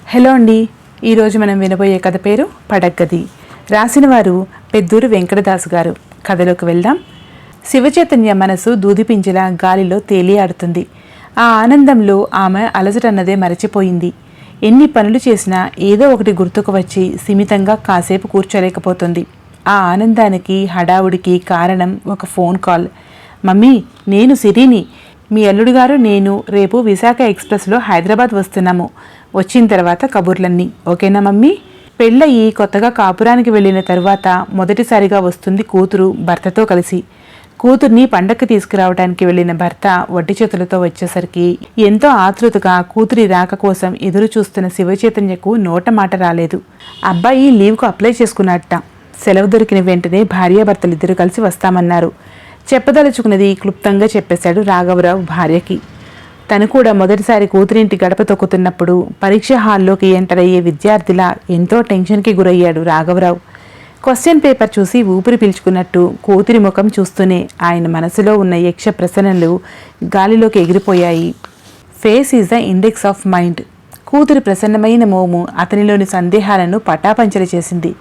Hello అండి, ఈరోజు మనం వినబోయే కథ పేరు పడగ్గది. రాసిన వారు పెద్దూరు వెంకటదాసు గారు. కథలోకి వెళ్దాం. శివచైతన్య మనసు దూదిపింజల గాలిలో తేలియాడుతుంది. ఆ ఆనందంలో ఆమె అలసటన్నదే మరచిపోయింది. ఎన్ని పనులు చేసినా ఏదో ఒకటి గుర్తుకు వచ్చి సిమితంగా కాసేపు కూర్చోలేకపోతుంది. ఆ ఆనందానికి హడావుడికి కారణం ఒక ఫోన్ కాల్. మమ్మీ, నేను సిరిని. మీ అల్లుడు గారు నేను రేపు విశాఖ ఎక్స్ప్రెస్లో హైదరాబాద్ వస్తున్నాము. వచ్చిన తర్వాత కబుర్లన్నీ ఓకేనా మమ్మీ? పెళ్ళయి కొత్తగా కాపురానికి వెళ్ళిన తరువాత మొదటిసారిగా వస్తుంది కూతురు భర్తతో కలిసి. కూతుర్ని పండక్కి తీసుకురావడానికి వెళ్ళిన భర్త వడ్డీ చేతులతో వచ్చేసరికి ఎంతో ఆతృతగా కూతురి రాక కోసం ఎదురు చూస్తున్న శివచైతన్యకు నోట మాట రాలేదు. అబ్బాయి లీవ్కు అప్లై చేసుకున్నట్ట. సెలవు దొరికిన వెంటనే భార్యాభర్తలిద్దరూ కలిసి వస్తామన్నారు. చెప్పదలుచుకున్నది క్లుప్తంగా చెప్పేశాడు రాఘవరావు భార్యకి. తను కూడా మొదటిసారి కూతురింటి గడప తొక్కుతున్నప్పుడు పరీక్ష హాల్లోకి ఎంటర్ అయ్యే విద్యార్థిలా ఎంతో టెన్షన్కి గురయ్యాడు రాఘవరావు. క్వశ్చన్ పేపర్ చూసి ఊపిరి పీల్చుకున్నట్టు కూతురి ముఖం చూస్తూనే ఆయన మనసులో ఉన్న యక్ష ప్రసన్నలు గాలిలోకి ఎగిరిపోయాయి. Face is the index of mind. కూతురి ప్రసన్నమైన మోము అతనిలోని సందేహాలను పటాపంచలు చేసింది.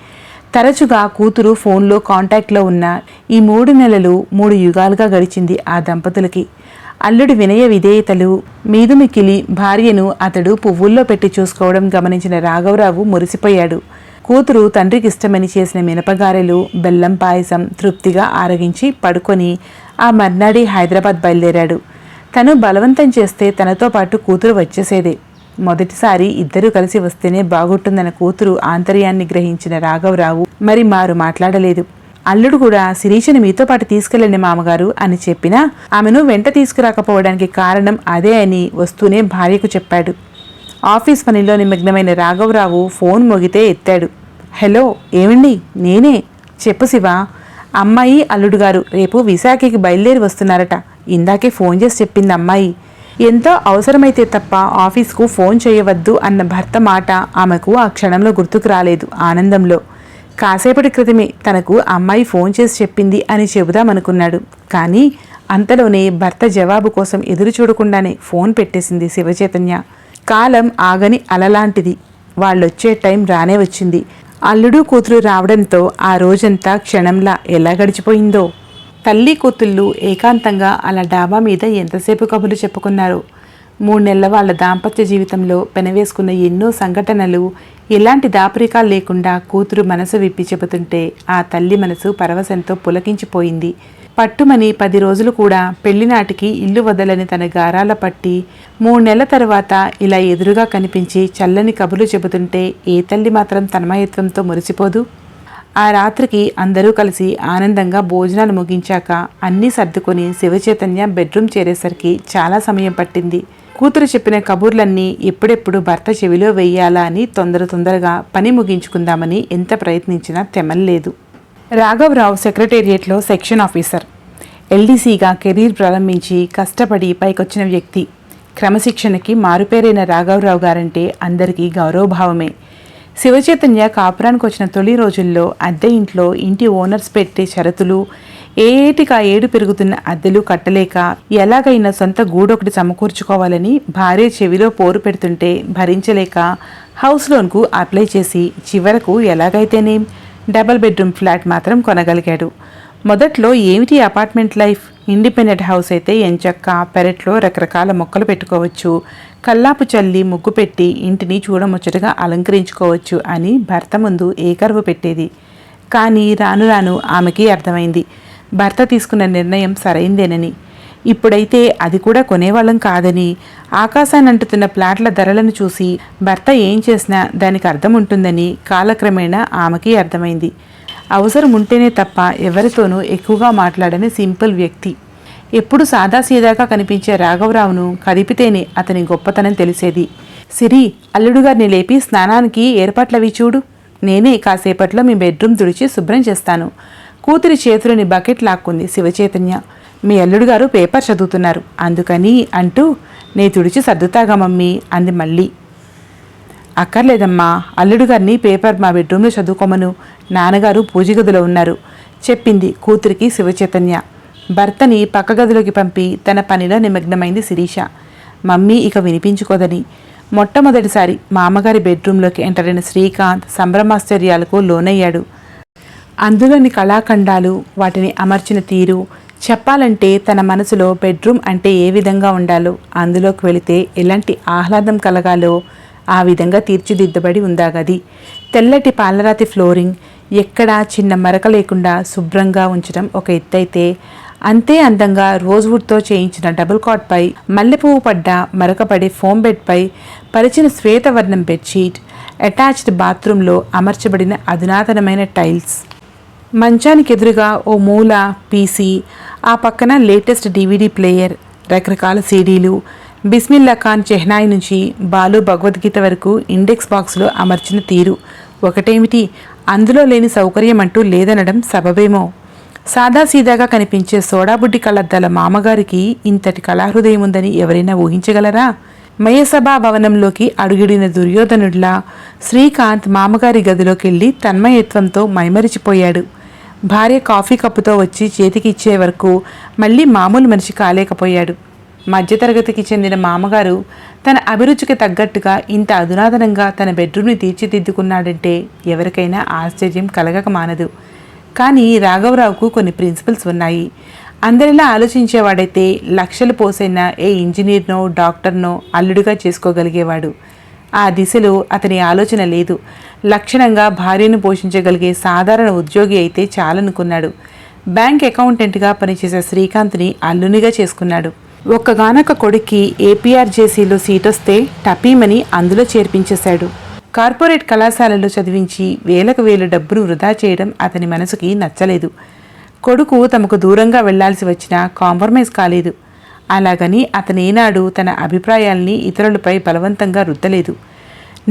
తరచుగా కూతురు ఫోన్లో కాంటాక్ట్లో ఉన్న ఈ 3 నెలలు 3 యుగాలుగా గడిచింది ఆ దంపతులకి. అల్లుడి వినయ విధేయతలు మీదుమిక్కిలి భార్యను అతడు పువ్వుల్లో పెట్టి చూసుకోవడం గమనించిన రాఘవరావు మురిసిపోయాడు. కూతురు తండ్రికి ఇష్టమని చేసిన మినపగారెలు, బెల్లం పాయసం తృప్తిగా ఆరగించి పడుకొని ఆ మర్నాడి హైదరాబాద్ బయలుదేరాడు. తను బలవంతం చేస్తే తనతో పాటు కూతురు వచ్చేసేదే. మొదటిసారి ఇద్దరూ కలిసి వస్తేనే బాగుంటుందన్న కూతురు ఆంతర్యాన్ని గ్రహించిన రాఘవరావు మరి మారు మాట్లాడలేదు. అల్లుడు కూడా శిరీషను మీతో పాటు తీసుకెళ్ళండి మామగారు అని చెప్పినా ఆమెను వెంట తీసుకురాకపోవడానికి కారణం అదే అని వస్తూనే భార్యకు చెప్పాడు. ఆఫీస్ పనిలో నిమగ్నమైన రాఘవరావు ఫోన్ మోగితే ఎత్తాడు. హలో, ఏమండి? నేనే. చెప్పు శివ. అమ్మాయి అల్లుడు గారు రేపు విశాఖకి బయలుదేరి వస్తున్నారట. ఇందాకే ఫోన్ చేసి చెప్పింది అమ్మాయి. ఎంతో అవసరమైతే తప్ప ఆఫీస్కు ఫోన్ చేయవద్దు అన్న భర్త మాట ఆమెకు ఆ క్షణంలో గుర్తుకు రాలేదు. ఆనందంలో కాసేపటి క్రితమే తనకు అమ్మాయి ఫోన్ చేసి చెప్పింది అని చెబుదామనుకున్నాడు. కానీ అంతలోనే భర్త జవాబు కోసం ఎదురు చూడకుండానే ఫోన్ పెట్టేసింది శివచైతన్య. కాలం ఆగని అలలాంటిది. వాళ్ళొచ్చే టైం రానే వచ్చింది. అల్లుడు కూతురు రావడంతో ఆ రోజంతా క్షణంలా ఎలా గడిచిపోయిందో. తల్లి కూతుళ్ళు ఏకాంతంగా అలా డాబా మీద ఎంతసేపు కబుర్లు చెప్పుకున్నారు. 3 నెలల వాళ్ళ దాంపత్య జీవితంలో పెనవేసుకున్న ఎన్నో సంఘటనలు ఎలాంటి దాపరికాలు లేకుండా కూతురు మనసు విప్పి చెబుతుంటే ఆ తల్లి మనసు పరవశంతో పులకించిపోయింది. పట్టుమని 10 రోజులు కూడా పెళ్లినాటికి ఇల్లు వదలని తన గారాల పట్టి 3 నెలల తర్వాత ఇలా ఎదురుగా కనిపించి చల్లని కబుర్లు చెబుతుంటే ఏ తల్లి మాత్రం తన్మయత్వంతో మురిసిపోదు? ఆ రాత్రికి అందరూ కలిసి ఆనందంగా భోజనాలు ముగించాక అన్నీ సర్దుకొని శివచైతన్య బెడ్రూమ్ చేరేసరికి చాలా సమయం పట్టింది. కూతురు చెప్పిన కబుర్లన్నీ ఎప్పుడెప్పుడు భర్త చెవిలో వెయ్యాలా అని తొందరగా పని ముగించుకుందామని ఎంత ప్రయత్నించినా తెమల్లేదు. రాఘవరావు సెక్రటేరియట్లో సెక్షన్ ఆఫీసర్. ఎల్డీసీగా కెరీర్ ప్రారంభించి కష్టపడి పైకొచ్చిన వ్యక్తి. క్రమశిక్షణకి మారుపేరైన రాఘవరావు గారంటే అందరికీ గౌరవభావమే. శివచైతన్య కాపురానికి వచ్చిన తొలి రోజుల్లో అద్దె ఇంట్లో ఇంటి ఓనర్స్ పెట్టే షరతులు, ఏటికా ఏడు పెరుగుతున్న అద్దెలు కట్టలేక ఎలాగైనా సొంత గూడొకటి సమకూర్చుకోవాలని భార్య చెవిలో పోరు పెడుతుంటే భరించలేక హౌస్ లోన్కు అప్లై చేసి చివరకు ఎలాగైతేనే డబుల్ బెడ్రూమ్ ఫ్లాట్ మాత్రం కొనగలిగాడు. మొదట్లో ఏమిటి అపార్ట్మెంట్ లైఫ్? ఇండిపెండెంట్ హౌస్ అయితే ఎంచక్క పెరట్లో రకరకాల మొక్కలు పెట్టుకోవచ్చు, కల్లాపు చల్లి ముగ్గు పెట్టి ఇంటిని చూడముచ్చటగా అలంకరించుకోవచ్చు అని భర్త ముందు ఏకరువు పెట్టేది. కానీ రాను రాను ఆమెకి అర్థమైంది భర్త తీసుకున్న నిర్ణయం సరైందేనని. ఇప్పుడైతే అది కూడా కొనేవాళ్ళం కాదని, ఆకాశానంటుతున్న ప్లాట్ల ధరలను చూసి భర్త ఏం చేసినా దానికి అర్థం ఉంటుందని కాలక్రమేణా ఆమెకి అర్థమైంది. అవసరం ఉంటేనే తప్ప ఎవరితోనూ ఎక్కువగా మాట్లాడని సింపుల్ వ్యక్తి. ఎప్పుడు సాదాసీదాగా కనిపించే రాఘవరావును కదిపితేనే అతని గొప్పతనం తెలిసేది. సిరి, అల్లుడుగారిని లేపి స్నానానికి ఏర్పాట్లవి చూడు. నేనే కాసేపట్లో మీ బెడ్రూమ్ తుడిచి శుభ్రం చేస్తాను. కూతురి చేతులని బకెట్ లాక్కుంది శివచైతన్య. మీ అల్లుడుగారు పేపర్ చదువుతున్నారు అందుకని అంటూ నే తుడిచి సర్దుతాగా మమ్మీ అంది మళ్ళీ. అక్కర్లేదమ్మా, అల్లుడు గారిని పేపర్ మా బెడ్రూమ్లో చదువుకోమను. నాన్నగారు పూజగదిలో ఉన్నారు చెప్పింది కూతురికి శివచైతన్య. భర్తని పక్క గదిలోకి పంపి తన పనిలో నిమగ్నమైంది శిరీష. మమ్మీ ఇక వినిపించుకోదని మొట్టమొదటిసారి మామగారి బెడ్రూంలోకి ఎంటర్ అయిన శ్రీకాంత్ సంభ్రమాశ్చర్యాలకు లోనయ్యాడు. అందులోని కళాఖండాలు, వాటిని అమర్చిన తీరు, చెప్పాలంటే తన మనసులో బెడ్రూమ్ అంటే ఏ విధంగా ఉండాలో, అందులోకి వెళితే ఎలాంటి ఆహ్లాదం కలగాలో ఆ విధంగా తీర్చిదిద్దబడి ఉందా గది. తెల్లటి పాలరాతి ఫ్లోరింగ్, ఎక్కడా చిన్న మరక లేకుండా శుభ్రంగా ఉంచడం ఒక ఎత్తైతే, అంతే అందంగా రోజ్వుడ్తో చేయించిన డబుల్ కాట్పై, మల్లెపువ్వు పడ్డ మరకపడే ఫోమ్ బెడ్పై పరిచిన శ్వేతవర్ణం బెడ్షీట్, అటాచ్డ్ బాత్రూంలో అమర్చబడిన అధునాతనమైన టైల్స్, మంచానికి ఎదురుగా ఓ మూల పీసీ, ఆ పక్కన లేటెస్ట్ డివిడి ప్లేయర్, రకరకాల సీడీలు, బిస్మిల్లా ఖాన్ చెహ్నాయి నుంచి బాలు భగవద్గీత వరకు ఇండెక్స్ బాక్స్లో అమర్చిన తీరు. ఒకటేమిటి, అందులో లేని సౌకర్యం అంటూ లేదనడం సబబేమో. సాదాసీదాగా కనిపించే సోడాబుడ్డి కళ్ళద్దాల మామగారికి ఇంతటి కళాహృదయం ఉందని ఎవరైనా ఊహించగలరా? మయసభా భవనంలోకి అడుగిడిన దుర్యోధనుడిలా శ్రీకాంత్ మామగారి గదిలోకెళ్ళి తన్మయత్వంతో మైమరిచిపోయాడు. భార్య కాఫీ కప్పుతో వచ్చి చేతికి ఇచ్చే వరకు మళ్ళీ మామూలు మనిషి కాలేకపోయాడు. మధ్యతరగతికి చెందిన మామగారు తన అభిరుచికి తగ్గట్టుగా ఇంత అధునాతనంగా తన బెడ్రూమ్ని తీర్చిదిద్దుకున్నాడంటే ఎవరికైనా ఆశ్చర్యం కలగక మానదు. కానీ రాఘవరావుకు కొన్ని ప్రిన్సిపల్స్ ఉన్నాయి. అందరిలా ఆలోచించేవాడైతే లక్షలు పోసైన ఏ ఇంజనీర్నో డాక్టర్నో అల్లుడిగా చేసుకోగలిగేవాడు. ఆ దిశలో అతని ఆలోచన లేదు. లక్షణంగా భార్యను పోషించగలిగే సాధారణ ఉద్యోగి అయితే చాలనుకున్నాడు. బ్యాంక్ అకౌంటెంట్గా పనిచేసే శ్రీకాంత్ని అల్లునిగా చేసుకున్నాడు. ఒక్కగానొక్క కొడుక్కి ఏపీఆర్జేసీలో సీటొస్తే టపీమని అందులో చేర్పించేశాడు. కార్పొరేట్ కళాశాలలో చదివించి వేలకు వేలు డబ్బును వృధా చేయడం అతని మనసుకి నచ్చలేదు. కొడుకు తమకు దూరంగా వెళ్లాల్సి వచ్చినా కాంప్రమైజ్ కాలేదు. అలాగని అతనేనాడు తన అభిప్రాయాల్ని ఇతరులపై బలవంతంగా రుద్దలేదు.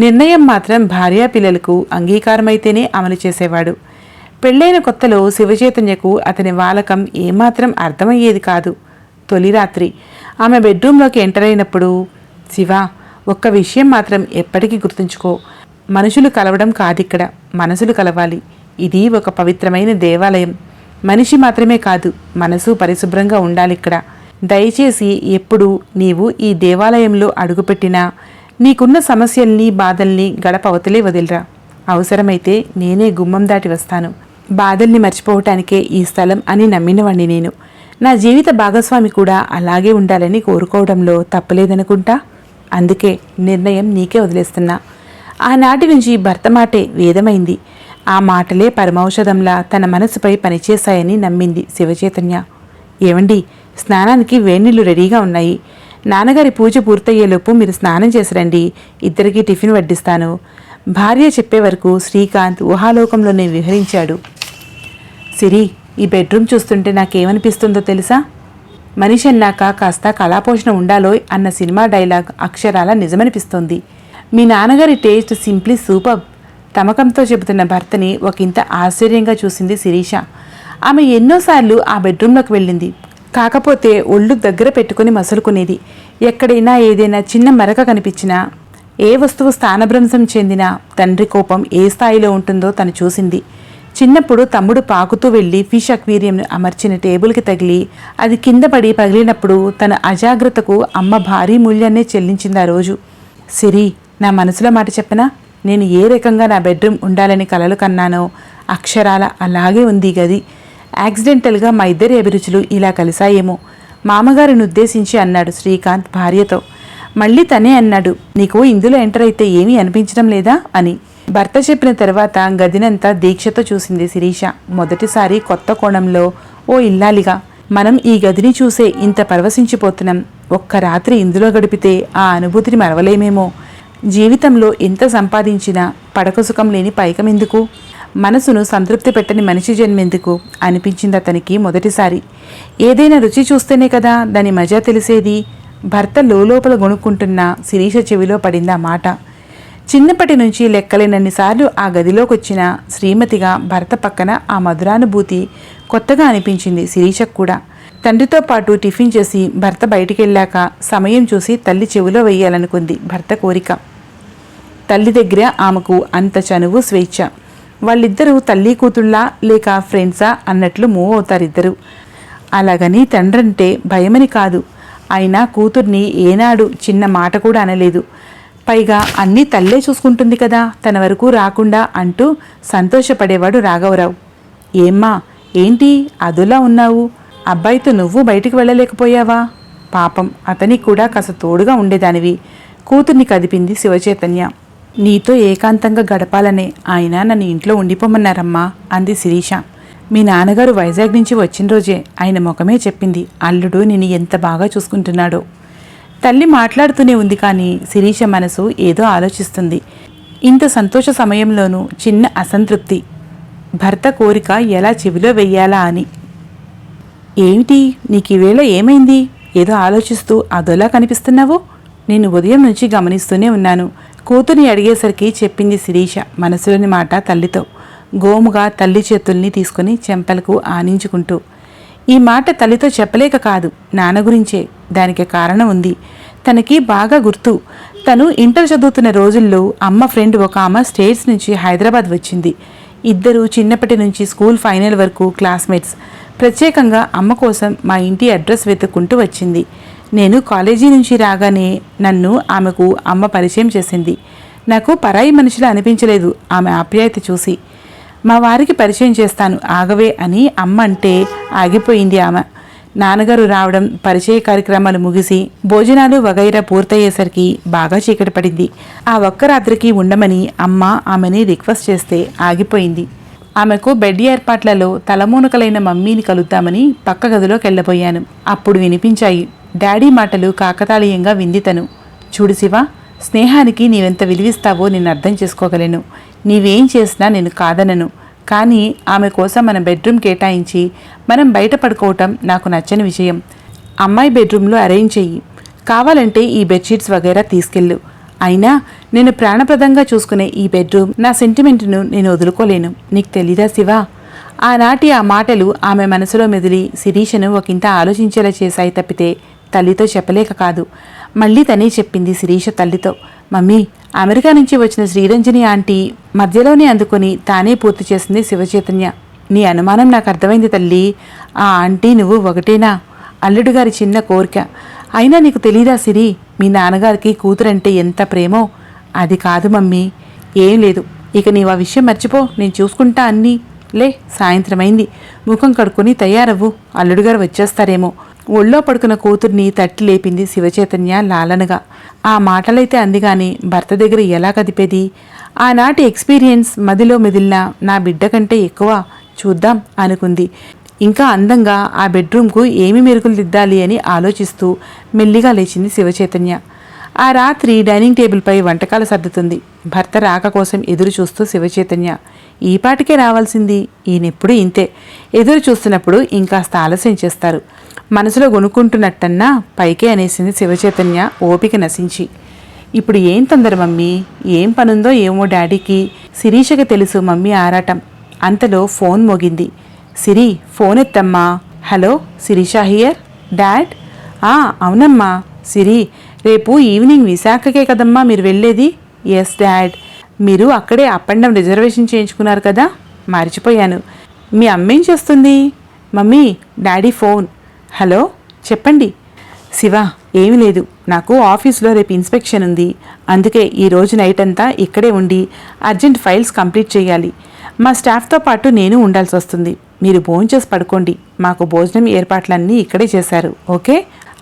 నిర్ణయం మాత్రం భార్యా పిల్లలకు అంగీకారమైతేనే అమలు చేసేవాడు. పెళ్లైన కొత్తలో శివచైతన్యకు అతని వాలకం ఏమాత్రం అర్థమయ్యేది కాదు. తొలి రాత్రి ఆమె బెడ్రూంలోకి ఎంటర్ అయినప్పుడు, శివ, ఒక్క విషయం మాత్రం ఎప్పటికీ గుర్తుంచుకో, మనుషులు కలవడం కాదిక్కడ, మనసులు కలవాలి. ఇది ఒక పవిత్రమైన దేవాలయం. మనిషి మాత్రమే కాదు, మనసు పరిశుభ్రంగా ఉండాలిక్కడ. దయచేసి ఎప్పుడు నీవు ఈ దేవాలయంలో అడుగుపెట్టినా నీకున్న సమస్యల్ని బాధల్ని గడప అవతలే వదిలిరా. అవసరమైతే నేనే గుమ్మం దాటి వస్తాను. బాధల్ని మర్చిపోవటానికే ఈ స్థలం అని నమ్మినవాణ్ణి నేను. నా జీవిత భాగస్వామి కూడా అలాగే ఉండాలని కోరుకోవడంలో తప్పలేదనుకుంటా. అందుకే నిర్ణయం నీకే వదిలేస్తున్నా. ఆనాటి నుంచి భర్త మాటే వేదమైంది. ఆ మాటలే పరమౌషధంలా తన మనసుపై పనిచేశాయని నమ్మింది శివచైతన్య. ఏవండి, స్నానానికి వేణీళ్లు రెడీగా ఉన్నాయి. నాన్నగారి పూజ పూర్తయ్యేలోపు మీరు స్నానం చేసిరండి, ఇద్దరికీ టిఫిన్ వడ్డిస్తాను. భార్య చెప్పే వరకు శ్రీకాంత్ ఊహాలోకంలోనే విహరించాడు. సిరి, ఈ బెడ్రూమ్ చూస్తుంటే నాకేమనిపిస్తుందో తెలుసా? మనిషి అన్నాక కాస్త కళాపోషణ ఉండాలోయ్ అన్న సినిమా డైలాగ్ అక్షరాల నిజమనిపిస్తోంది. మీ నాన్నగారి టేస్ట్ సింప్లీ సూపర్. తమకంతో చెబుతున్న భర్తని ఒకంత ఆశ్చర్యంగా చూసింది శిరీష. ఆమె ఎన్నోసార్లు ఆ బెడ్రూమ్లోకి వెళ్ళింది. కాకపోతే ఒళ్ళు దగ్గర పెట్టుకుని మసులుకునేది. ఎక్కడైనా ఏదైనా చిన్న మరక కనిపించినా, ఏ వస్తువు స్థానభ్రంశం చెందినా తండ్రి కోపం ఏ స్థాయిలో ఉంటుందో తను చూసింది. చిన్నప్పుడు తమ్ముడు పాకుతూ వెళ్లి ఫిష్ అక్వేరియంను అమర్చిన టేబుల్కి తగిలి అది కింద పడి పగిలినప్పుడు తన అజాగ్రత్తకు అమ్మ భారీ మూల్యాన్నే చెల్లించింది ఆ రోజు. సిరి, నా మనసులో మాట చెప్పనా? నేను ఏ రకంగా నా బెడ్రూమ్ ఉండాలని కలలు కన్నానో అక్షరాల అలాగే ఉంది గది. యాక్సిడెంటల్గా మా ఇద్దరి అభిరుచులు ఇలా కలిసాయేమో. మామగారిని ఉద్దేశించి అన్నాడు శ్రీకాంత్ భార్యతో. మళ్ళీ తనే అన్నాడు, నీకు ఇందులో ఎంటర్ అయితే ఏమీ అనిపించడం లేదా అని. భర్త చెప్పిన తర్వాత గదినంతా దీక్షతో చూసింది శిరీష. మొదటిసారి కొత్త కోణంలో ఓ ఇల్లాలిగా మనం ఈ గదిని చూసే ఇంత పరవశించిపోతున్నాం. ఒక్క రాత్రి ఇందులో గడిపితే ఆ అనుభూతిని మరవలేమేమో. జీవితంలో ఎంత సంపాదించినా పడక సుఖం లేని పైకమెందుకు, మనసును సంతృప్తి పెట్టని మనిషి జన్మెందుకు అనిపించింది అతనికి మొదటిసారి. ఏదైనా రుచి చూస్తేనే కదా దాని మజా తెలిసేది. భర్త లోపల గొనుక్కుంటున్న శిరీష చెవిలో పడింది ఆ మాట. చిన్నప్పటి నుంచి లెక్కలేనన్నిసార్లు ఆ గదిలోకొచ్చిన శ్రీమతిగా భర్త పక్కన ఆ మధురానుభూతి కొత్తగా అనిపించింది శిరీషకు కూడా. తండ్రితో పాటు టిఫిన్ చేసి భర్త బయటికెళ్ళాక సమయం చూసి తల్లి చెవిలో వెయ్యాలనుకుంది భర్త కోరిక. తల్లి దగ్గర ఆమెకు అంత చనువు, స్వేచ్ఛ. వాళ్ళిద్దరూ తల్లి కూతుళ్ళా లేక ఫ్రెండ్సా అన్నట్లు మూవ్ అవుతారిద్దరు. అలాగని తండ్రంటే భయమని కాదు. అయినా కూతుర్ని ఏనాడు చిన్న మాట కూడా అనలేదు. పైగా అన్నీ తల్లే చూసుకుంటుంది కదా, తన వరకు రాకుండా అంటూ సంతోషపడేవాడు రాఘవరావు. ఏమ్మా, ఏంటి అదులా ఉన్నావు? అబ్బాయితో నువ్వు బయటికి వెళ్ళలేకపోయావా? పాపం, అతనికి కూడా కాస్త తోడుగా ఉండేదానివి. కూతుర్ని కదిపింది శివచైతన్య. నీతో ఏకాంతంగా గడపాలనే ఆయన నన్ను ఇంట్లో ఉండిపోమన్నారమ్మా అంది శిరీష. మీ నాన్నగారు వైజాగ్ నుంచి వచ్చిన రోజే ఆయన ముఖమే చెప్పింది అల్లుడు నిన్ను ఎంత బాగా చూసుకుంటున్నాడో. తల్లి మాట్లాడుతూనే ఉంది, కానీ శిరీష మనసు ఏదో ఆలోచిస్తుంది. ఇంత సంతోష సమయంలోనూ చిన్న అసంతృప్తి, భర్త కోరిక ఎలా చెవిలో వెయ్యాలా అని. ఏమిటి, నీకు ఈవేళ ఏమైంది? ఏదో ఆలోచిస్తూ అదోలా కనిపిస్తున్నావు. నేను ఉదయం నుంచి గమనిస్తూనే ఉన్నాను. కూతుర్ని అడిగేసరికి చెప్పింది శిరీష మనసులోని మాట తల్లితో. గోముగా తల్లి చేతుల్ని తీసుకుని చెంపలకు ఆనించుకుంటూ. ఈ మాట తల్లితో చెప్పలేక కాదు, నాన్న గురించే. దానికి కారణం ఉంది. తనకి బాగా గుర్తు. తను ఇంటర్ చదువుతున్న రోజుల్లో అమ్మ ఫ్రెండ్ ఒక ఆమె స్టేట్స్ నుంచి హైదరాబాద్ వచ్చింది. ఇద్దరు చిన్నప్పటి నుంచి స్కూల్ ఫైనల్ వరకు క్లాస్మేట్స్. ప్రత్యేకంగా అమ్మ కోసం మా ఇంటి అడ్రస్ వెతుక్కుంటూ వచ్చింది. నేను కాలేజీ నుంచి రాగానే నన్ను ఆమెకు అమ్మ పరిచయం చేసింది. నాకు పరాయి మనిషిలా అనిపించలేదు ఆమె ఆప్యాయత చూసి. మా వారికి పరిచయం చేస్తాను ఆగవే అని అమ్మ అంటే ఆగిపోయింది ఆమె. నాన్నగారు రావడం, పరిచయ కార్యక్రమాలు ముగిసి భోజనాలు వగైరా పూర్తయ్యేసరికి బాగా చీకటి పడింది. ఆ ఒక్క రాత్రికి ఉండమని అమ్మ ఆమెని రిక్వెస్ట్ చేస్తే ఆగిపోయింది. ఆమెకు బెడ్ ఏర్పాట్లలో తలమూనకలైన మమ్మీని కలుద్దామని పక్క గదిలోకి వెళ్ళబోయాను. అప్పుడు వినిపించాయి డాడీ మాటలు. కాకతాళీయంగా వింది తను. చూడు శివ, స్నేహానికి నీవెంత విలువిస్తావో నేను అర్థం చేసుకోగలను. నీవేం చేసినా నేను కాదనను. కానీ ఆమె కోసం మన బెడ్రూమ్ కేటాయించి మనం బయట పడుకోవటం నాకు నచ్చని విషయం. అమ్మాయి బెడ్రూమ్లో అరేంజ్ చెయ్యి. కావాలంటే ఈ బెడ్షీట్స్ వగైరా తీసుకెళ్ళు. అయినా నేను ప్రాణప్రదంగా చూసుకునే ఈ బెడ్రూమ్, నా సెంటిమెంట్ను నేను వదులుకోలేను. నీకు తెలీదా శివ? ఆనాటి ఆ మాటలు ఆమె మనసులో మెదిలి శిరీషను ఒకంత ఆలోచించేలా చేశాయి తప్పితే తల్లితో చెప్పలేక కాదు. మళ్ళీ తనే చెప్పింది శిరీష తల్లితో. మమ్మీ, అమెరికా నుంచి వచ్చిన శ్రీరంజని ఆంటీ మధ్యలోనే అందుకొని తానే పూర్తి చేసింది శివచైతన్య. నీ అనుమానం నాకు అర్థమైంది తల్లి. ఆ ఆంటీ నువ్వు ఒకటేనా? అల్లుడు గారి చిన్న కోరిక. అయినా నీకు తెలీదా సిరి, మీ నాన్నగారికి కూతురంటే ఎంత ప్రేమో? అది కాదు మమ్మీ. ఏం లేదు, ఇక నీవు ఆ విషయం మర్చిపో. నేను చూసుకుంటా అన్నీ. లే, సాయంత్రమైంది. ముఖం కడుక్కొని తయారవ్వు, అల్లుడుగారు వచ్చేస్తారేమో. ఒళ్ళో పడుకున్న కూతుర్ని తట్టి లేపింది శివచైతన్య లాలనగా. ఆ మాటలైతే అందిగాని భర్త దగ్గర ఎలా కదిపేది? ఆనాటి ఎక్స్పీరియన్స్ మదిలో మెదిలిన నా బిడ్డ కంటే ఎక్కువ. చూద్దాం అనుకుంది. ఇంకా అందంగా ఆ బెడ్రూమ్కు ఏమి మెరుగులు దిద్దాలి అని ఆలోచిస్తూ మెల్లిగా లేచింది శివచైతన్య. ఆ రాత్రి డైనింగ్ టేబుల్పై వంటకాలు సర్దుతుంది. భర్త రాక కోసం ఎదురు చూస్తూ శివచైతన్య. ఈపాటికే రావాల్సింది. ఈయనెప్పుడు ఇంతే. ఎదురు చూస్తున్నప్పుడు ఇంకాస్త ఆలస్యం చేస్తారు. మనసులో గొనుక్కుంటున్నట్టన్నా పైకే అనేసింది శివచైతన్య ఓపిక నశించి. ఇప్పుడు ఏం తొందర మమ్మీ? ఏం పనుందో ఏమో డాడీకి. శిరీషకి తెలుసు మమ్మీ ఆరాటం. అంతలో ఫోన్ మోగింది. సిరి, ఫోన్ ఎత్తమ్మా. Hello, Sirisha here. డాడ్? అవునమ్మా. సిరి, రేపు ఈవినింగ్ విశాఖకే కదమ్మా మీరు వెళ్ళేది? Yes dad. మీరు అక్కడే అప్ అండ్ డౌన్ రిజర్వేషన్ చేయించుకున్నారు కదా, మర్చిపోయాను. మీ అమ్మేం చేస్తుంది? Mummy, daddy phone. హలో, చెప్పండి. శివ, ఏమీ లేదు. నాకు ఆఫీస్లో రేపు ఇన్స్పెక్షన్ ఉంది. అందుకే ఈరోజు నైట్ అంతా ఇక్కడే ఉండి అర్జెంట్ ఫైల్స్ కంప్లీట్ చేయాలి. మా స్టాఫ్తో పాటు నేను ఉండాల్సి వస్తుంది. మీరు భోంచేసి పడుకోండి. మాకు భోజనం ఏర్పాట్లన్నీ ఇక్కడే చేశారు, ఓకే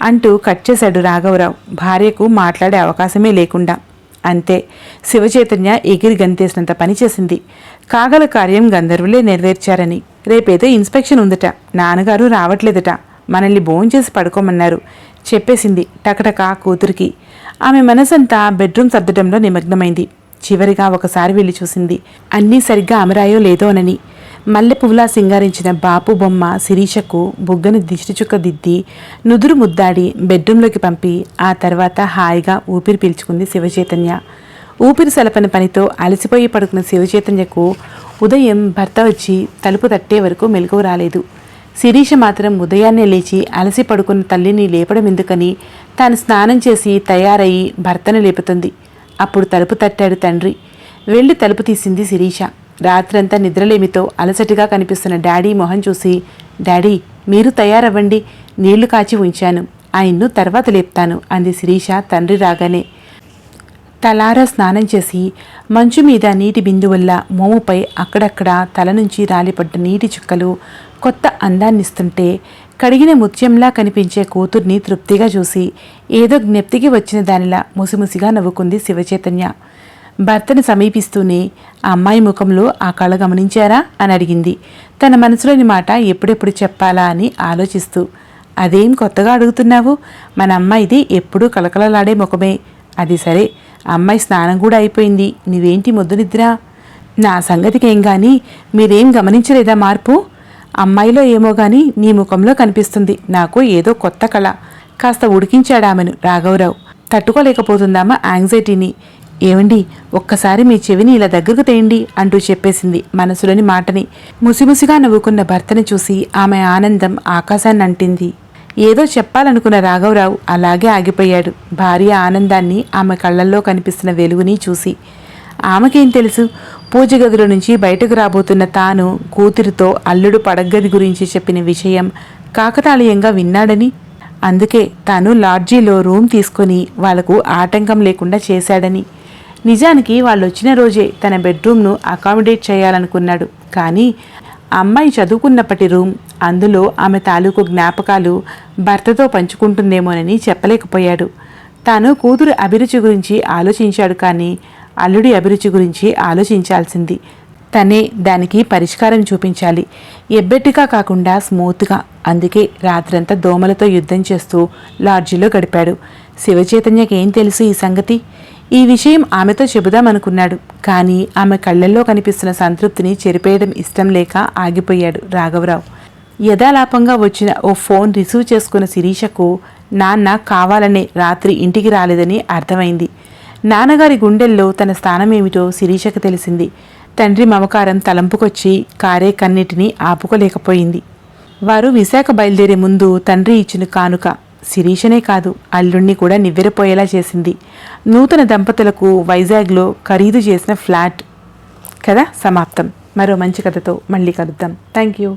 అంటూ కట్ చేశాడు రాఘవరావు, భార్యకు మాట్లాడే అవకాశమే లేకుండా. అంతే, శివచైతన్య ఎగిరి గంతేసినంత పని చేసింది. కాగల కార్యం గంధర్వులే నెరవేర్చారని. రేపేదో ఇన్స్పెక్షన్ ఉందట, నాన్నగారు రావట్లేదట, మనల్ని భోంచేసి పడుకోమన్నారు చెప్పేసింది టకటకా కూతురికి. ఆమె మనసంతా బెడ్రూమ్ సర్దడంలో నిమగ్నమైంది. చివరిగా ఒకసారి వెళ్ళి చూసింది అన్నీ సరిగ్గా అమరాయో లేదోనని. మల్లె పువ్వులా సింగారించిన బాపు బొమ్మ శిరీషకు బుగ్గను దిష్టిచుక్క దిద్ది నుదురు ముద్దాడి బెడ్రూంలోకి పంపి ఆ తర్వాత హాయిగా ఊపిరి పీల్చుకుంది శివచైతన్య. ఊపిరి సలపని పనితో అలసిపోయి పడుకున్న శివచైతన్యకు ఉదయం భర్త వచ్చి తలుపు తట్టే వరకు మెలకువ రాలేదు. శిరీష మాత్రం ఉదయాన్నే లేచి అలసి పడుకున్న తల్లిని లేపడం ఎందుకని తాను స్నానం చేసి తయారయ్యి భర్తను లేపుతుంది. అప్పుడు తలుపు తట్టాడు తండ్రి. వెళ్ళి తలుపు తీసింది శిరీష. రాత్రంతా నిద్రలేమితో అలసటిగా కనిపిస్తున్న డాడీ మొహం చూసి, డాడీ మీరు తయారవ్వండి, నీళ్లు కాచి ఉంచాను, ఆయన్ను తర్వాత లేపుతాను అంది శిరీష తండ్రి రాగానే. తలారా స్నానం చేసి మంచు మీద నీటి బిందువుల్లా మోముపై అక్కడక్కడ తల నుంచి రాలిపడ్డ నీటి చుక్కలు కొత్త అందాన్నిస్తుంటే కడిగిన ముత్యంలా కనిపించే కూతుర్ని తృప్తిగా చూసి ఏదో జ్ఞప్తికి వచ్చిన దానిలా ముసిముసిగా నవ్వుకుంది శివచైతన్య. భర్తను సమీపిస్తూనే ఆ అమ్మాయి ముఖంలో ఆ కళ గమనించారా అని అడిగింది, తన మనసులోని మాట ఎప్పుడెప్పుడు చెప్పాలా అని ఆలోచిస్తూ. అదేం కొత్తగా అడుగుతున్నావు, మన అమ్మాయిది ఎప్పుడూ కలకలలాడే ముఖమే. అది సరే, అమ్మాయి స్నానం కూడా అయిపోయింది, నీవేంటి మొద్దు నిద్ర? నా సంగతికేం గాని మీరేం గమనించలేదా మార్పు? అమ్మాయిలో ఏమో గాని నీ ముఖంలో కనిపిస్తుంది నాకు ఏదో కొత్త కళ. కాస్త ఉడికించాడామెను రాఘవరావు. తట్టుకోలేకపోతుందామా యాంగ్జైటీని. ఏమండి, ఒక్కసారి మీ చెవిని ఇలా దగ్గరకు తేయండి అంటూ చెప్పేసింది మనసులోని మాటని. ముసిముసిగా నవ్వుకున్న భర్తని చూసి ఆమె ఆనందం ఆకాశాన్ని అంటింది. ఏదో చెప్పాలనుకున్న రాఘవరావు అలాగే ఆగిపోయాడు, భార్య ఆనందాన్ని, ఆమె కళ్ళల్లో కనిపిస్తున్న వెలుగుని చూసి. ఆమెకేం తెలుసు, పూజ గదిలో నుంచి బయటకు రాబోతున్న తాను కూతురితో అల్లుడు పడగ్గది గురించి చెప్పిన విషయం కాకతాళీయంగా విన్నాడని. అందుకే తాను లాడ్జీలో రూమ్ తీసుకొని వాళ్లకు ఆటంకం లేకుండా చేశాడని. నిజానికి వాళ్ళు వచ్చిన రోజే తన బెడ్రూమ్ను అకామిడేట్ చేయాలనుకున్నాడు. కానీ అమ్మాయి చదువుకున్నప్పటి రూమ్, అందులో ఆమె తాలూకు జ్ఞాపకాలు భర్తతో పంచుకుంటుందేమోనని చెప్పలేకపోయాడు. తాను కూతురు అభిరుచి గురించి ఆలోచించాడు, కానీ అల్లుడి అభిరుచి గురించి ఆలోచించాల్సింది. తనే దానికి పరిష్కారం చూపించాలి, ఎబ్బెట్టుగా కాకుండా స్మూత్గా. అందుకే రాత్రంతా దోమలతో యుద్ధం చేస్తూ లాడ్జీలో గడిపాడు. శివచైతన్యకి ఏం తెలుసు ఈ సంగతి? ఈ విషయం ఆమెతో చెబుదామనుకున్నాడు, కానీ ఆమె కళ్ళల్లో కనిపిస్తున్న సంతృప్తిని చెరిపేయడం ఇష్టం లేక ఆగిపోయాడు రాఘవరావు. యథాలాపంగా వచ్చిన ఓ ఫోన్ రిసీవ్ చేసుకున్న శిరీషకు నాన్న కావాలనే రాత్రి ఇంటికి రాలేదని అర్థమైంది. నాన్నగారి గుండెల్లో తన స్థానమేమిటో శిరీషకు తెలిసింది. తండ్రి మమకారం తలంపుకొచ్చి కారే కన్నిటిని ఆపుకోలేకపోయింది. వారు విశాఖ బయలుదేరే ముందు తండ్రి ఇచ్చిన కానుక శిరీషనే కాదు, అల్లుణ్ణి కూడా నివ్వెరపోయేలా చేసింది. నూతన దంపతులకు వైజాగ్లో ఖరీదు చేసిన ఫ్లాట్. కథ సమాప్తం. మరో మంచి కథతో మళ్ళీ కలుద్దాం. Thank you.